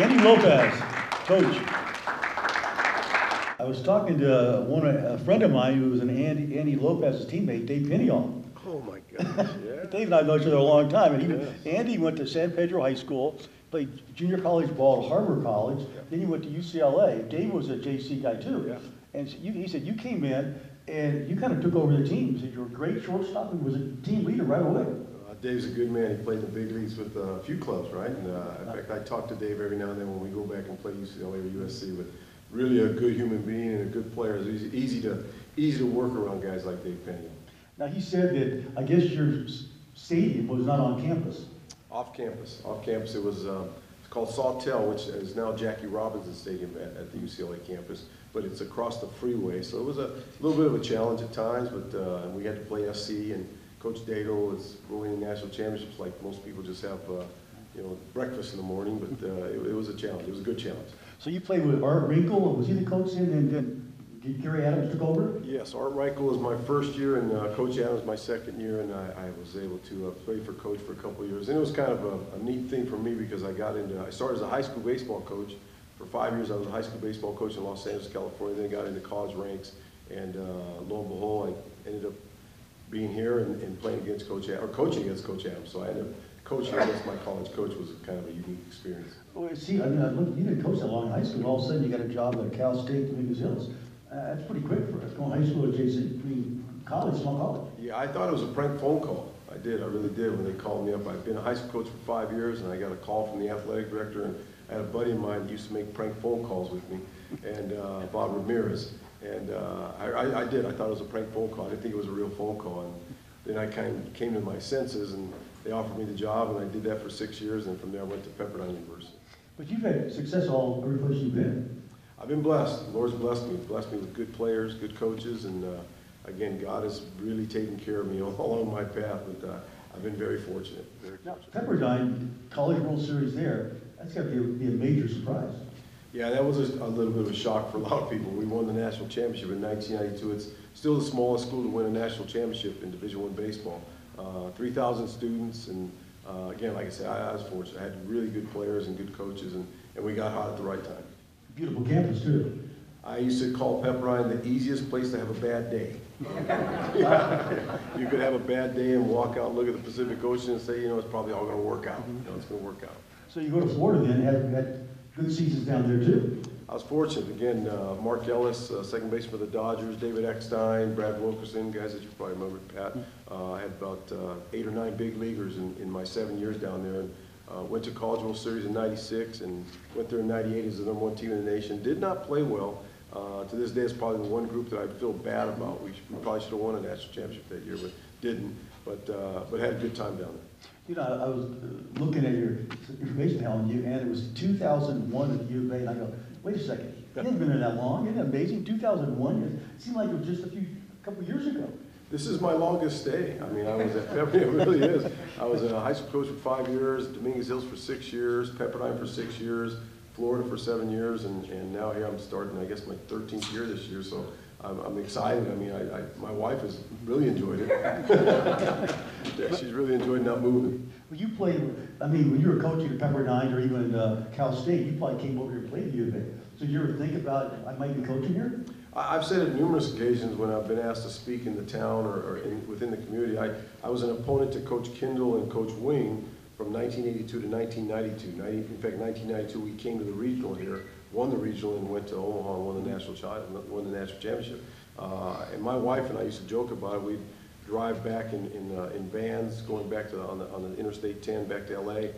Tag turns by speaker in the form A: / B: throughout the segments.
A: Andy Lopez, coach. I was talking to a friend of mine who was an Andy Lopez's teammate, Dave Pinion.
B: Oh my gosh, yeah.
A: Dave and I know each other a long time, and
B: Yes.
A: Andy went to San Pedro High School, played junior college ball at Harvard College, then he went to UCLA. Dave was a JC guy too.
B: Yeah.
A: And he said you came in and you kind of took over the team. He said you were a great shortstop and was a team leader right away.
B: Dave's a good man. He played in the big leagues with a few clubs, right? And in fact, I talk to Dave every now and then when we go back and play UCLA or USC. But really a good human being and a good player. It's easy to work around guys like Dave Penny.
A: Now he said that I guess your stadium was not on campus.
B: Off campus. Off campus. It was it's called Sawtell, which is now Jackie Robinson Stadium at the UCLA campus. But it's across the freeway, so it was a little bit of a challenge at times. But we had to play SC, and Coach Dado was winning national championships like most people just have, breakfast in the morning. But it was a challenge. It was a good challenge.
A: So you played with Art Wrinkle. Was he the coach then? And then Gary Adams took over?
B: Yes, Art Wrinkle was my first year, and Coach Adams my second year, and I was able to play for Coach for a couple of years. And it was kind of a neat thing for me because I started as a high school baseball coach. For 5 years, I was a high school baseball coach in Los Angeles, California. Then got into college ranks, and lo and behold, I ended up being here and playing against coaching against Coach Adams. So I ended up coaching against my college coach. Was kind of a unique experience.
A: Well, see, I mean, you didn't coach that long in high school, and all of a sudden you got a job at Cal State, Dominguez Hills. That's pretty quick for us, going high school to JC, college, small college.
B: Yeah, I thought it was a prank phone call. I really did when they called me up. I've been a high school coach for 5 years, and I got a call from the athletic director, and I had a buddy of mine who used to make prank phone calls with me, and Bob Ramirez. And I did. I thought it was a prank phone call. I didn't think it was a real phone call. And then I kind of came to my senses, and they offered me the job, and I did that for 6 years, and from there I went to Pepperdine University.
A: But you've had success every place you've been.
B: I've been blessed. The Lord's blessed me with good players, good coaches, and again, God has really taken care of me along my path, but I've been very fortunate.
A: Now, Pepperdine, College World Series there, that's got to be a major surprise.
B: Yeah, that was a little bit of a shock for a lot of people. We won the national championship in 1992. It's still the smallest school to win a national championship in Division I baseball. 3,000 students, and again, like I said, I was fortunate. I had really good players and good coaches, and we got hot at the right time.
A: Beautiful campus, too.
B: I used to call Pepperdine the easiest place to have a bad day. You could have a bad day and walk out and look at the Pacific Ocean and say, it's probably all going to work out. It's going to work out.
A: So you go to Florida then, had good seasons down there, too.
B: I was fortunate. Again, Mark Ellis, second baseman for the Dodgers, David Eckstein, Brad Wilkerson, guys that you probably remember, Pat. I had about 8 or 9 big leaguers in my 7 years down there. And, went to College World Series in '96 and went there in '98 as the #1 team in the nation. Did not play well. To this day, it's probably the one group that I feel bad about. We probably should have won a national championship that year, but didn't. But had a good time down there.
A: I was looking at your information on you, and it was 2001 at the U of A, and I go, wait a second, you haven't been there that long. Isn't it amazing? 2001, it seemed like it was just a couple years ago.
B: This is my longest stay. I mean, I was at Pepperdine, it really is. I was a high school coach for 5 years, Dominguez Hills for 6 years, Pepperdine for 6 years, Florida for 7 years, and now here I'm starting, I guess, my 13th year this year, so I'm excited. I mean, my wife has really enjoyed it. Yeah, she's really enjoyed not moving.
A: Well, you played, when you were coaching at Pepperdine or even Cal State, you probably came over here and played at U of A. So you ever think about, I might be coaching here?
B: I've said it numerous occasions when I've been asked to speak in the town or within the community. I was an opponent to Coach Kindle and Coach Wing from 1982 to 1992. In fact, 1992 we came to the regional here, won the regional, and went to Omaha and won the national championship. And my wife and I used to joke about it. We'd drive back in vans going back to on the Interstate 10 back to LA.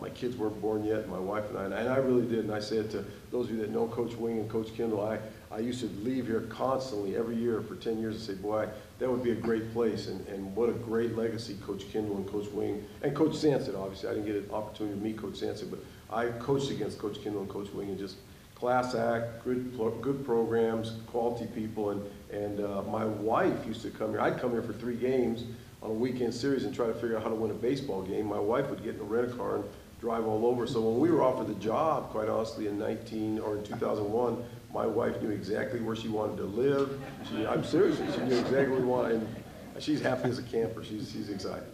B: My kids weren't born yet, my wife and I really did, and I said to those of you that know Coach Wing and Coach Kindle, I used to leave here constantly every year for 10 years and say, boy, that would be a great place, and what a great legacy Coach Kindle and Coach Wing, and Coach Sansett, obviously. I didn't get an opportunity to meet Coach Sansett, but I coached against Coach Kindle and Coach Wing, and just class act, good programs, quality people, and my wife used to come here. I'd come here for 3 games on a weekend series and try to figure out how to win a baseball game. My wife would get in a rent-a-car and drive all over. So when we were offered the job, quite honestly, in 2001, my wife knew exactly where she wanted to live. I'm serious, she knew exactly what we wanted, and she's happy as a camper. She's excited.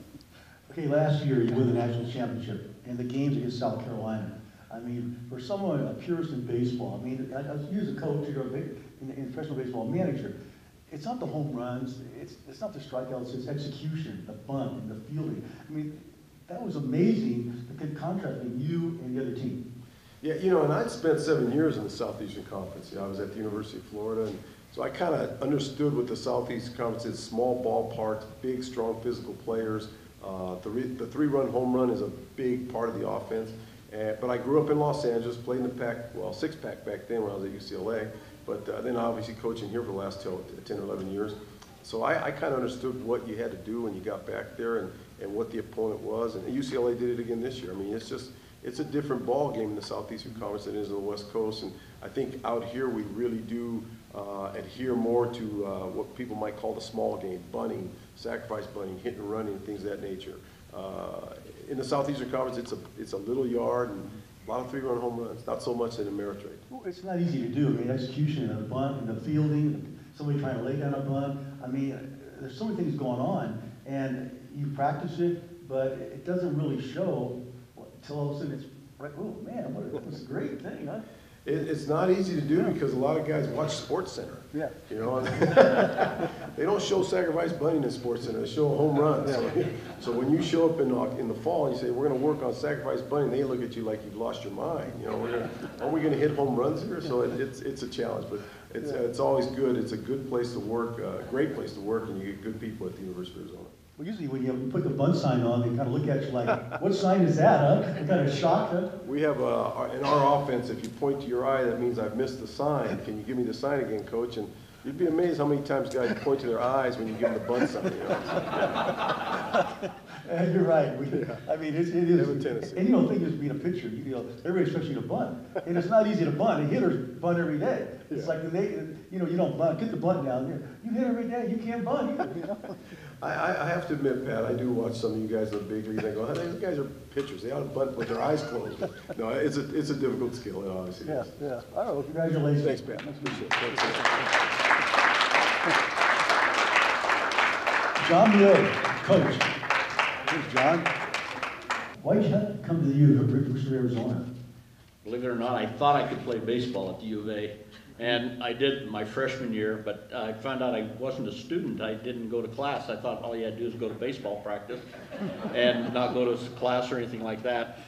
A: Okay, last year you won the national championship and the games against South Carolina. I mean, for someone, a purist in baseball, I mean, I was a coach or in professional baseball manager. It's not the home runs, it's not the strikeouts, it's execution, the bunt, and the fielding. I mean, that was amazing, the good contrast between you and the other team.
B: Yeah, you know, and I'd spent 7 years in the Southeastern Conference. You know, I was at the University of Florida, and so I kind of understood what the Southeastern Conference is: small ballparks, big, strong, physical players. The three-run home run is a big part of the offense. But I grew up in Los Angeles, played in the Pac, well, six-pack back then when I was at UCLA. But then obviously coaching here for the last 10 or 11 years. So I kind of understood what you had to do when you got back there and what the opponent was. And UCLA did it again this year. I mean, it's a different ball game in the Southeastern Conference than it is on the West Coast. And I think out here we really do adhere more to what people might call the small game: bunting, sacrifice bunting, hit and running, things of that nature. In the Southeastern Conference, it's a little yard and a lot of three-run home runs, not so much in Ameritrade.
A: Well, it's not easy to do. I mean, execution and the bunt and the fielding, somebody trying to lay down a bunt. I mean, there's so many things going on, and you practice it, but it doesn't really show until all of a sudden it's like, oh man, that was a great thing, huh?
B: It's not easy to do because a lot of guys watch Sports Center.
A: Yeah.
B: You know, they don't show sacrifice bunting in Sports Center. They show home runs.
A: Yeah.
B: So when you show up in the fall and you say, we're going to work on sacrifice bunting, they look at you like you've lost your mind. You know, are we going to hit home runs here? So it's a challenge, but it's always good. It's a good place to work, a great place to work, and you get good people at the University of Arizona.
A: Well, usually when you put the bunt sign on, they kind of look at you like, what sign is that, huh? They're kind of shocked, huh?
B: We have, in our offense, if you point to your eye, that means I've missed the sign. Can you give me the sign again, coach? And you'd be amazed how many times guys point to their eyes when you give them the bunt sign, you know?
A: And you're right. I mean, it is.
B: Have a tendency.
A: And you don't think it's being a pitcher. You know, everybody expects you to bunt. And it's not easy to bunt. The hitters bunt every day. It's like, you don't bunt. Get the bunt down there. You hit every day. You can't bunt either, you know?
B: I have to admit, Pat, I do watch some of you guys in the big leagues. I go, hey, these guys are pitchers. They ought to bunt with their eyes closed. No, it's a difficult skill, it obviously is.
A: Yeah. I don't know. Congratulations.
B: Thanks, Pat. Appreciate it.
A: John Miller, coach. Here's John. Why did you come to the University of Arizona?
C: Believe it or not, I thought I could play baseball at the U of A, and I did my freshman year, but I found out I wasn't a student. I didn't go to class. I thought all you had to do is go to baseball practice and not go to class or anything like that.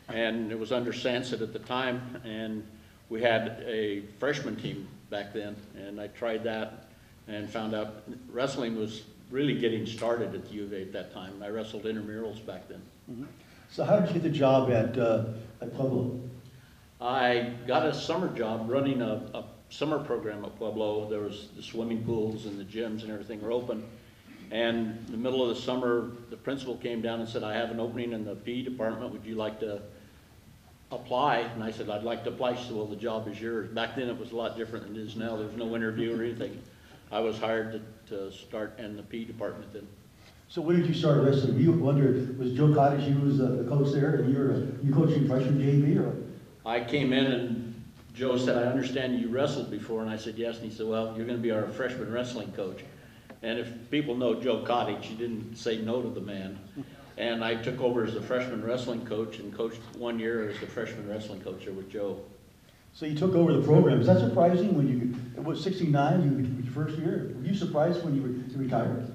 C: And it was under Sansit at the time, and we had a freshman team back then, and I tried that and found out wrestling was really getting started at the U of A at that time. I wrestled intramurals back then.
A: Mm-hmm. So how did you get the job at Pueblo? I
C: got a summer job running a summer program at Pueblo. There was the swimming pools and the gyms and everything were open. And in the middle of the summer, the principal came down and said, I have an opening in the PE department. Would you like to apply? And I said, I'd like to apply. She said, well, the job is yours. Back then it was a lot different than it is now. There was no interview or anything. I was hired to start in the PE department then.
A: So when did you start wrestling? You wonder, was Joe Cottage, he was the coach there, and you coaching freshman JV, or?
C: I came in and Joe said, I understand you wrestled before, and I said yes, and he said, well, you're going to be our freshman wrestling coach. And if people know Joe Cottage, he didn't say no to the man. And I took over as the freshman wrestling coach and coached 1 year as the freshman wrestling coach there with Joe.
A: So you took over the program. Is that surprising when it was 69, your first year? Were you surprised when you retired?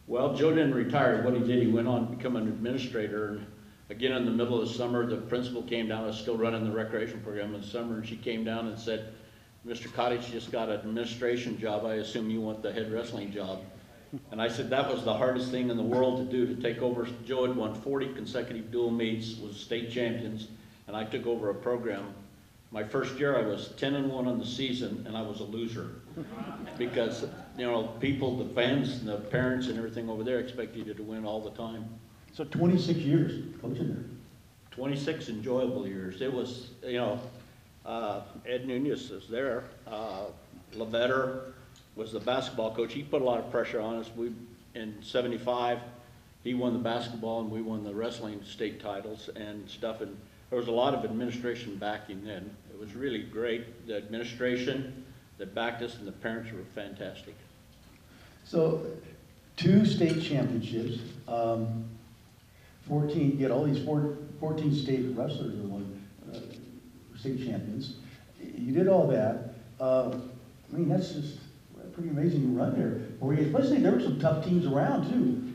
C: Well, Joe didn't retire. What he did, he went on to become an administrator. And again, in the middle of the summer, the principal came down. I was still running the recreation program in the summer, and she came down and said, Mr. Cottage just got an administration job. I assume you want the head wrestling job. And I said that was the hardest thing in the world to do, to take over. Joe had won 40 consecutive dual meets, was state champions, and I took over a program. My first year, I was 10-1 on the season, and I was a loser. Because, you know, people, the fans, and the parents and everything over there expect you to win all the time.
A: So 26 years coaching there.
C: 26 enjoyable years. It was, you know, Ed Nunez was there. Levetter was the basketball coach. He put a lot of pressure on us. In '75, he won the basketball and we won the wrestling state titles and stuff. And there was a lot of administration backing then. It was really great. The administration that backed us and the parents were fantastic.
A: So 2 state championships, 14, you had all these 14 state wrestlers in one. state champions. You did all that. I mean, that's just a pretty amazing run there. Especially there were some tough teams around too.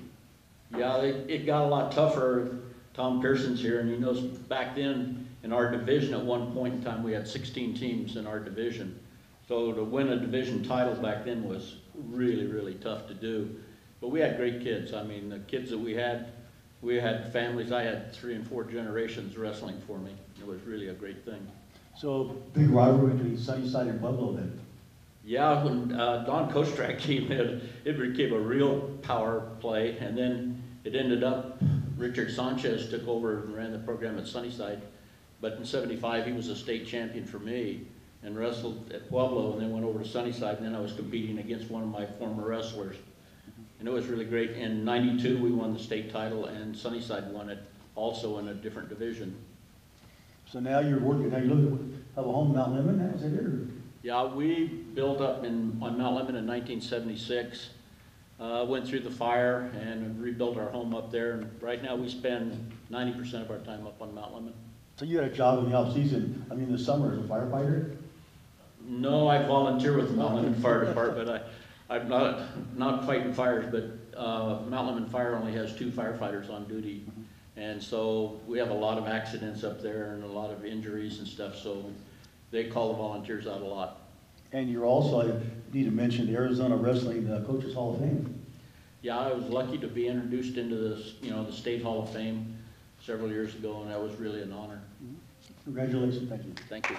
C: Yeah, it got a lot tougher. Tom Pearson's here, and he knows back then in our division at one point in time we had 16 teams in our division. So to win a division title back then was really, really tough to do. But we had great kids. I mean, the kids that we had families. I had 3 and 4 generations wrestling for me. It was really a great thing.
A: So big rivalry between Sunnyside and Pueblo then.
C: Yeah, when Don Kostrak came in, it became a real power play, and then it ended up Richard Sanchez took over and ran the program at Sunnyside. But in '75, he was a state champion for me and wrestled at Pueblo, and then went over to Sunnyside, and then I was competing against one of my former wrestlers. And it was really great. In '92, we won the state title, and Sunnyside won it also in a different division.
A: So now you're working, now you have a home in Mount Lemmon now, is that it? Or?
C: Yeah, we built up on Mount Lemmon in 1976, went through the fire and rebuilt our home up there. And right now we spend 90% of our time up on Mount Lemmon.
A: So you had a job in the off season, I mean the summer as a firefighter?
C: No, I volunteer with the Mount Lemmon Fire Department. I'm not fighting fires, but Mount Lemmon Fire only has 2 firefighters on duty. And so we have a lot of accidents up there and a lot of injuries and stuff, so they call the volunteers out a lot.
A: And you're also, I need to mention, the Arizona Wrestling Coaches Hall of Fame.
C: Yeah, I was lucky to be introduced into this, the State Hall of Fame several years ago, and that was really an honor.
A: Congratulations, thank you.
C: Thank you.